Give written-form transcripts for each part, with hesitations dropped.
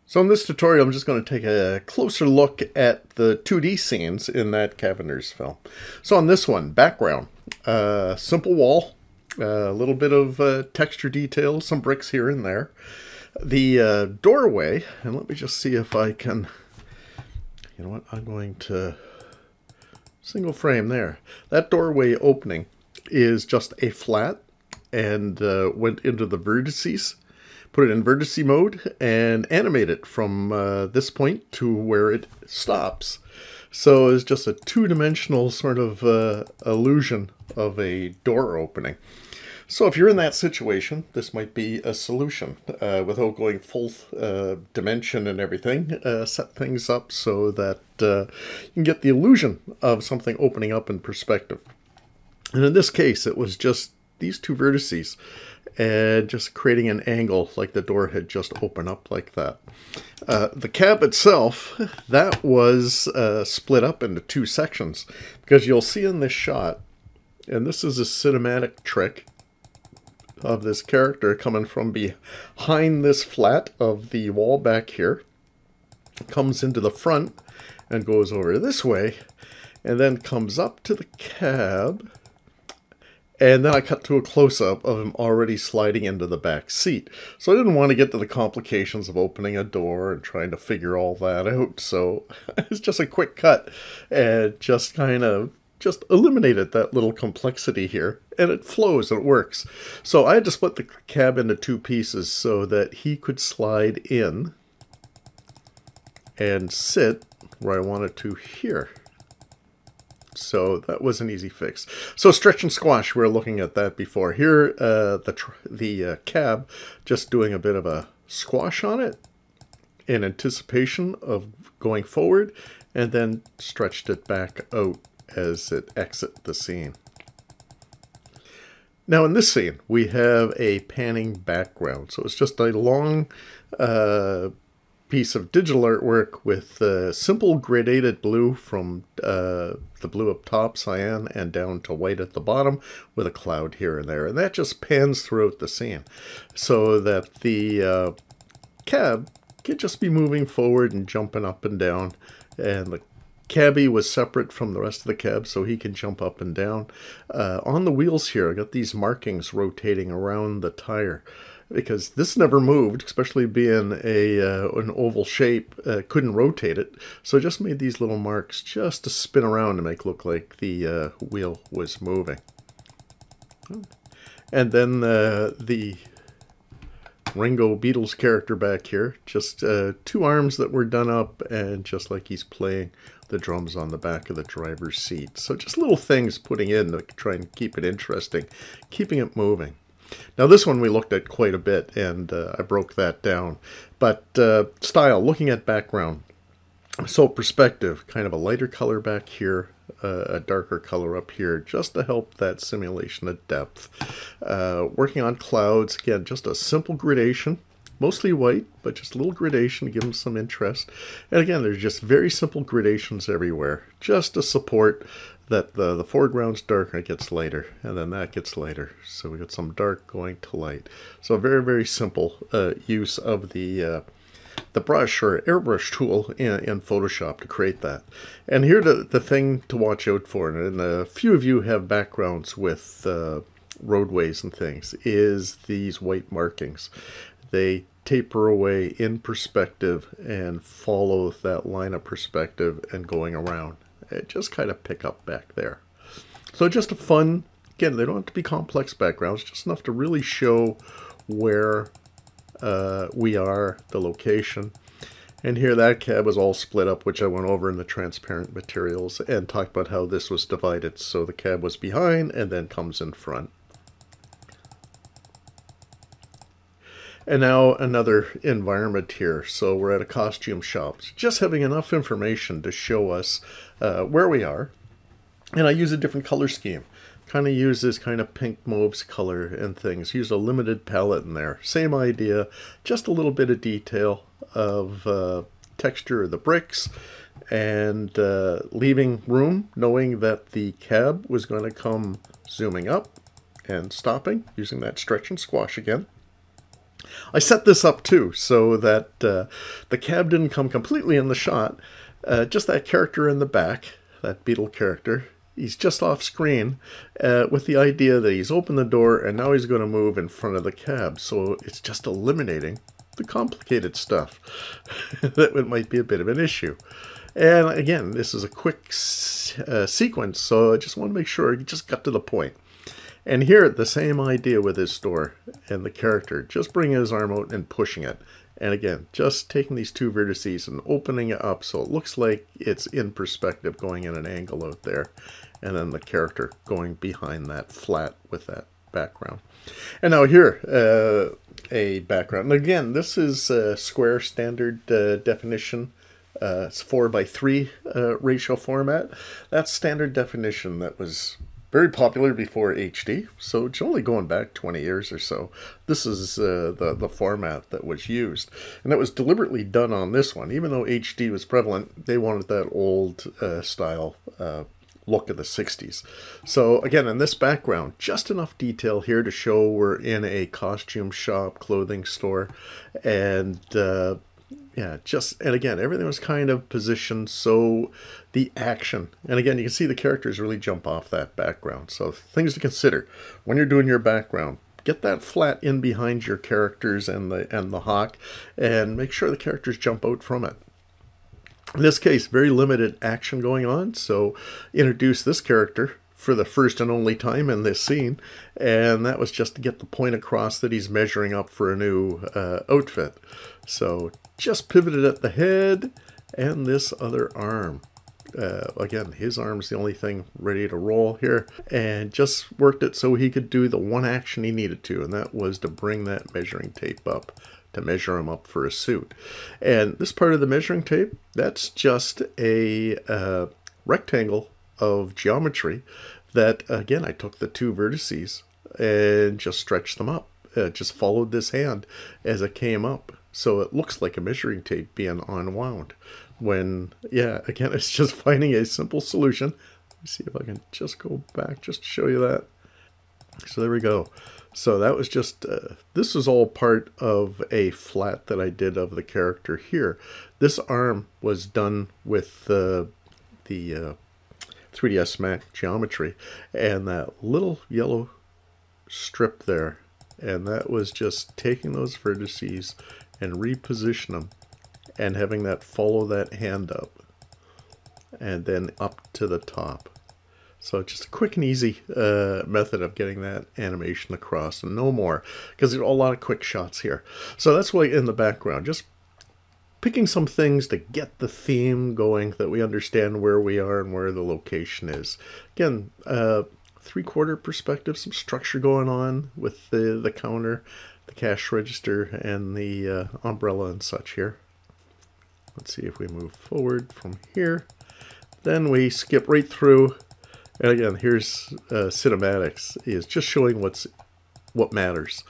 So in this tutorial, I'm just going to take a closer look at the 2D scenes in that Caverners film. So on this one, background, simple wall, a little bit of texture detail, some bricks here and there. The doorway, and let me just see if I can, you know what, I'm going to single frame there. That doorway opening is just a flat and went into the vertices. Put it in vertice mode and animate it from this point to where it stops. So it's just a two-dimensional sort of illusion of a door opening. So if you're in that situation, this might be a solution. Without going full dimension and everything, set things up so that you can get the illusion of something opening up in perspective. And in this case, it was just these two vertices and just creating an angle like the door had just opened up like that. The cab itself, that was split up into two sections, because you'll see in this shot, and this is a cinematic trick of this character coming from behind this flat of the wall back here, comes into the front and goes over this way, and then comes up to the cab. And then I cut to a close-up of him already sliding into the back seat. So I didn't want to get to the complications of opening a door and trying to figure all that out. So it's just a quick cut and just kind of just eliminated that little complexity here. And it flows, it works. So I had to split the cab into two pieces so that he could slide in and sit where I wanted to here. So that was an easy fix. So stretch and squash, we were looking at that before. Here, the cab just doing a bit of a squash on it in anticipation of going forward, and then stretched it back out as it exits the scene. Now in this scene, we have a panning background. So it's just a long piece of digital artwork with simple gradated blue from the blue up top, cyan, and down to white at the bottom, with a cloud here and there. And that just pans throughout the scene so that the cab could just be moving forward and jumping up and down. And the cabbie was separate from the rest of the cab, so he can jump up and down. On the wheels here, I got these markings rotating around the tire, because this never moved, especially being an oval shape, couldn't rotate it. So I just made these little marks just to spin around to make it look like the wheel was moving. And then the Ringo Beatles character back here, just two arms that were done up, and just like he's playing the drums on the back of the driver's seat. So just little things putting in to try and keep it interesting, keeping it moving. Now this one we looked at quite a bit, and I broke that down. But style, looking at background. So perspective, kind of a lighter color back here, a darker color up here, just to help that simulation of depth. Working on clouds, again, just a simple gradation. Mostly white, but just a little gradation to give them some interest. And again, there's just very simple gradations everywhere, just to support that the foreground's dark and it gets lighter, and then that gets lighter. So we got some dark going to light. So a very, very simple use of the brush or airbrush tool in Photoshop to create that. And here the thing to watch out for, and a few of you have backgrounds with roadways and things, is these white markings. They taper away in perspective and follow that line of perspective and going around. It just kind of pick up back there. So just a fun, again, they don't have to be complex backgrounds, just enough to really show where we are, the location. And here that cab was all split up, which I went over in the transparent materials and talked about how this was divided. So the cab was behind and then comes in front. And now another environment here. So we're at a costume shop. Just having enough information to show us where we are. And I use a different color scheme. Kind of use this kind of pink mauves color and things. Use a limited palette in there. Same idea, just a little bit of detail of texture of the bricks. And leaving room, knowing that the cab was going to come zooming up and stopping, using that stretch and squash again. I set this up too so that the cab didn't come completely in the shot. Just that character in the back, that beetle character, he's just off screen with the idea that he's opened the door and now he's going to move in front of the cab. So it's just eliminating the complicated stuff that might be a bit of an issue. And again, this is a quick sequence, so I just want to make sure you just got to the point. And here, the same idea with his door and the character, just bringing his arm out and pushing it. And again, just taking these two vertices and opening it up so it looks like it's in perspective, going in an angle out there. And then the character going behind that flat with that background. And now here, a background. And again, this is square standard definition. It's 4:3 ratio format. That's standard definition that was very popular before HD, so it's only going back 20 years or so. This is the format that was used, and that was deliberately done on this one. Even though HD was prevalent, they wanted that old style look of the 60s. So again, in this background, just enough detail here to show we're in a costume shop, clothing store, and yeah, and again, everything was kind of positioned so the action, and again, you can see the characters really jump off that background. So things to consider when you're doing your background: get that flat in behind your characters and the hawk, and make sure the characters jump out from it. In this case, very limited action going on, so introduce this character for the first and only time in this scene, and that was just to get the point across that he's measuring up for a new outfit. So just pivoted at the head and this other arm. Again, his arm's the only thing ready to roll here, and just worked it so he could do the one action he needed to, and that was to bring that measuring tape up to measure him up for a suit. And this part of the measuring tape, that's just a rectangle of geometry that, again, I took the two vertices and just stretched them up. Just followed this hand as it came up, so it looks like a measuring tape being unwound. When, yeah, again, it's just finding a simple solution. Let me see if I can just go back just to show you that. So there we go. So that was just, this is all part of a flat that I did of the character here. This arm was done with the 3ds Max geometry and that little yellow strip there. And that was just taking those vertices and reposition them and having that follow that hand up and then up to the top. So just a quick and easy method of getting that animation across, and no more, because there are a lot of quick shots here. So that's why in the background, just picking some things to get the theme going, that we understand where we are and where the location is. Again, 3/4 perspective, some structure going on with the counter, the cash register, and the umbrella and such here. Let's see if we move forward from here. Then we skip right through, and again, here's cinematics, is just showing what matters.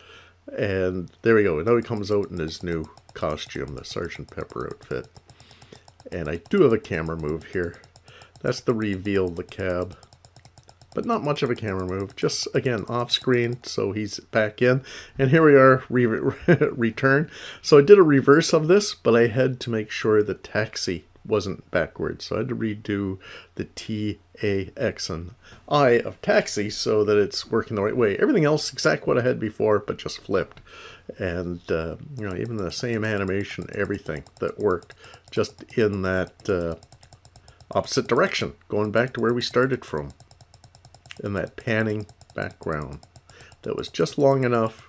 And there we go. Now he comes out in his new costume, the Sgt. Pepper outfit. And I do have a camera move here. That's the reveal of the cab. But not much of a camera move, just again off screen, so he's back in. And here we are, return. So I did a reverse of this, but I had to make sure the taxi wasn't backwards. So I had to redo the T-A-X and I of taxi so that it's working the right way. Everything else exactly what I had before, but just flipped. And you know, even the same animation, everything that worked, just in that opposite direction, going back to where we started from. In that panning background that was just long enough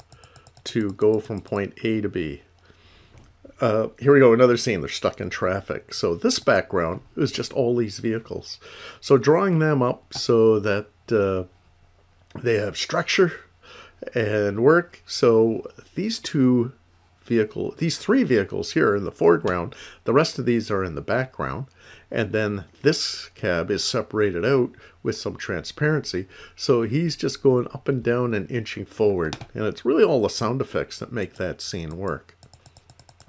to go from point A to B. Here we go, another scene. They're stuck in traffic. So this background is just all these vehicles. So drawing them up so that they have structure and work. So these three vehicles here are in the foreground. The rest of these are in the background. And then this cab is separated out with some transparency. So he's just going up and down and inching forward. And it's really all the sound effects that make that scene work.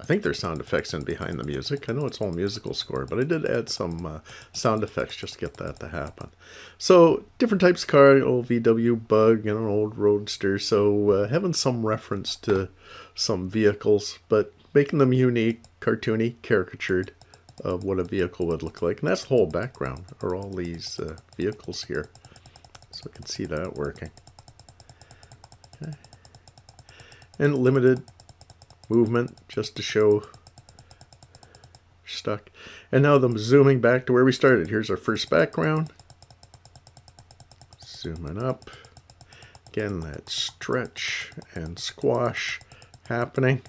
I think there's sound effects in behind the music. I know it's all musical score, but I did add some sound effects just to get that to happen. So different types of car, old VW Bug and an old Roadster. So having some reference to some vehicles, but making them unique, cartoony, caricatured of what a vehicle would look like. And that's the whole background, are all these vehicles here. So I can see that working. Okay. And limited movement just to show stuck. And now I'm zooming back to where we started. Here's our first background. Zooming up. Again, that stretch and squash happening.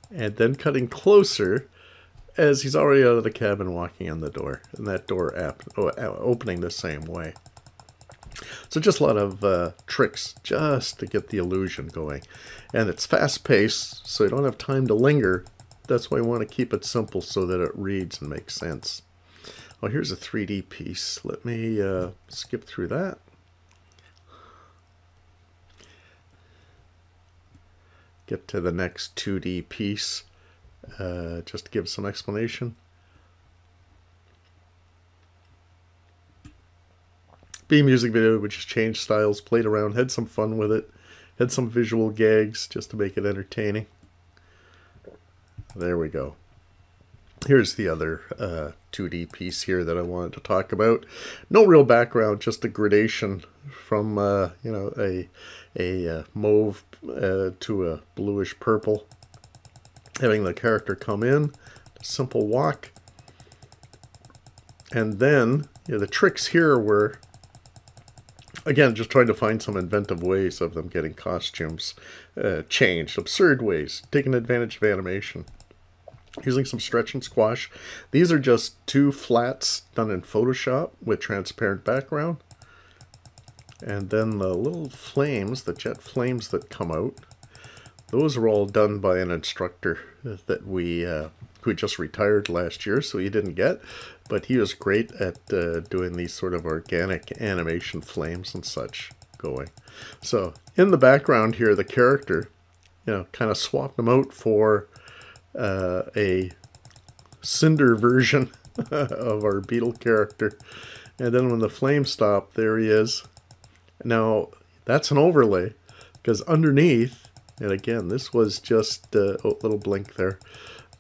And then cutting closer as he's already out of the cabin walking in the door. And that door opening the same way. So just a lot of tricks just to get the illusion going. And it's fast-paced, so you don't have time to linger. That's why I want to keep it simple so that it reads and makes sense. Oh, here's a 3D piece. Let me skip through that. Get to the next 2D piece just to give some explanation. B music video, which just changed styles, played around, had some fun with it, had some visual gags just to make it entertaining. There we go. Here's the other 2D piece here that I wanted to talk about. No real background, just a gradation from you know, a mauve to a bluish purple. Having the character come in, simple walk, and then the tricks here were, again, just trying to find some inventive ways of them getting costumes changed. Absurd ways, taking advantage of animation. Using some stretch and squash. These are just two flats done in Photoshop with transparent background. And then the little flames, the jet flames that come out, those are all done by an instructor that who just retired last year, so he didn't get. But he was great at doing these sort of organic animation flames and such going. So in the background here, the character, kind of swapped them out for a cinder version of our beetle character. And then when the flames stop, there he is. Now, that's an overlay, because underneath, and again, this was just a little blink there,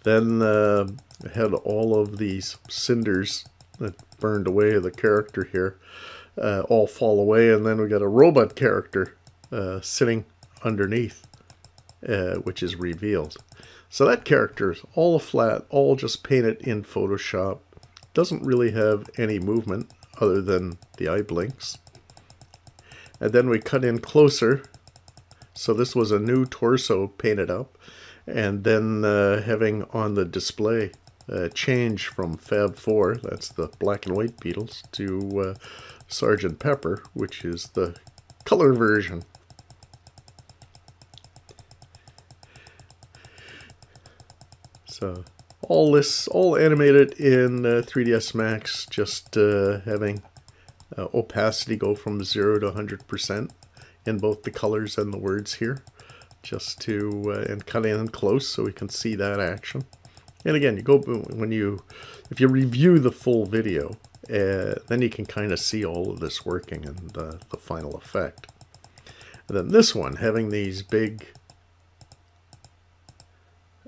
then had all of these cinders that burned away the character here all fall away, and then we got a robot character sitting underneath, which is revealed. So that character is all flat, all just painted in Photoshop. Doesn't really have any movement other than the eye blinks. And then we cut in closer. So this was a new torso painted up. And then having on the display change from Fab 4, that's the black and white Beatles, to Sgt. Pepper, which is the color version. So all this, all animated in 3ds Max, just having opacity go from 0 to 100% in both the colors and the words here, just to and cut in close so we can see that action. And again, if you review the full video, then you can kind of see all of this working and the final effect. And then this one, having these big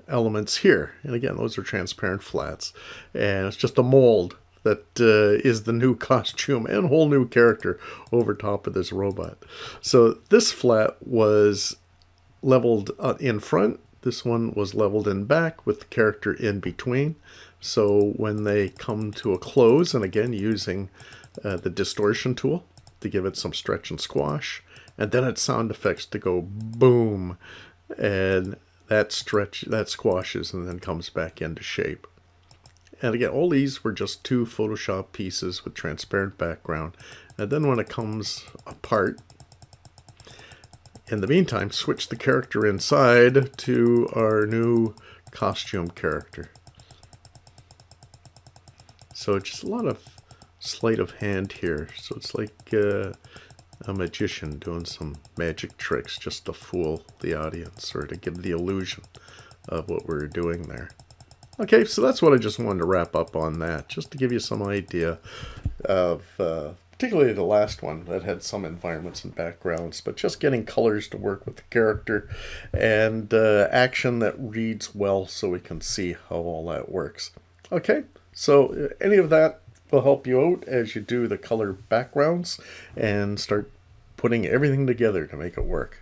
elements here, and again, those are transparent flats, and it's just a mold that is the new costume and whole new character over top of this robot. So this flat was leveled in front, this one was leveled in back with the character in between. So when they come to a close, and again using the distortion tool to give it some stretch and squash, and then its sound effects to go boom, and that squashes and then comes back into shape. And again, all these were just two Photoshop pieces with transparent background. And then when it comes apart, in the meantime, switch the character inside to our new costume character. So just a lot of sleight of hand here. So it's like a magician doing some magic tricks just to fool the audience or to give the illusion of what we're doing there. Okay, so that's what I just wanted to wrap up on that, just to give you some idea of, particularly the last one that had some environments and backgrounds, but just getting colors to work with the character and action that reads well so we can see how all that works. Okay, so any of that will help you out as you do the color backgrounds and start putting everything together to make it work.